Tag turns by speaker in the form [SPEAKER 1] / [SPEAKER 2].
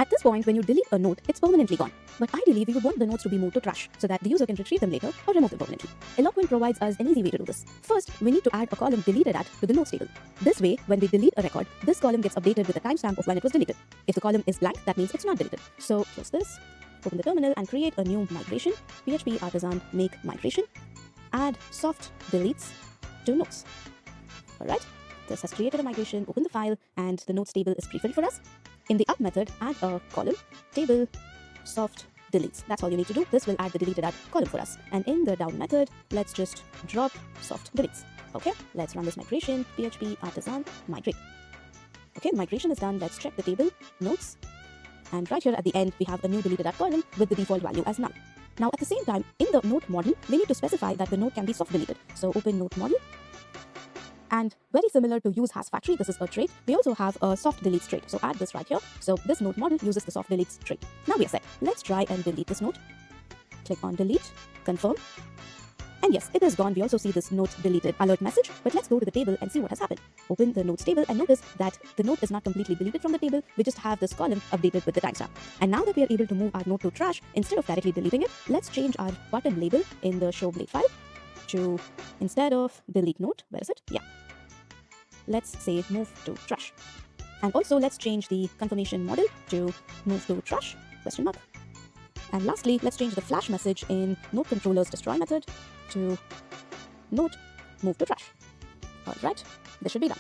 [SPEAKER 1] At this point, when you delete a note, it's permanently gone. But ideally, we would want the notes to be moved to trash so that the user can retrieve them later or remove them permanently. Eloquent provides us an easy way to do this. First, we need to add a column deleted at to the notes table. This way, when we delete a record, this column gets updated with a timestamp of when it was deleted. If the column is blank, that means it's not deleted. So close this, open the terminal and create a new migration, PHP artisan make migration, add soft deletes to notes. Alright, this has created a migration, open the file, and the notes table is pre-filled for us. In the up method, add a column, table, soft deletes. That's all you need to do. This will add the deleted at column for us. And in the down method, let's just drop soft deletes. Okay, let's run this migration, PHP artisan migrate. Okay, migration is done. Let's check the table, notes, and right here at the end, we have a new deleted at column with the default value as none. Now at the same time, in the note model, we need to specify that the note can be soft deleted. So open note model. And very similar to use has factory, this is a trait. We also have a soft deletes trait. So add this right here. So this note model uses the soft deletes trait. Now we are set. Let's try and delete this note. Click on delete, confirm. And yes, it is gone. We also see this note deleted alert message. But let's go to the table and see what has happened. Open the notes table and notice that the note is not completely deleted from the table. We just have this column updated with the timestamp. And now that we are able to move our note to trash, instead of directly deleting it, let's change our button label in the show blade file to, instead of delete note, where is it? Yeah. Let's say move to trash. And also let's change the confirmation model to move to trash, question mark. And lastly, let's change the flash message in note controller's destroy method to note move to trash. Alright, this should be done.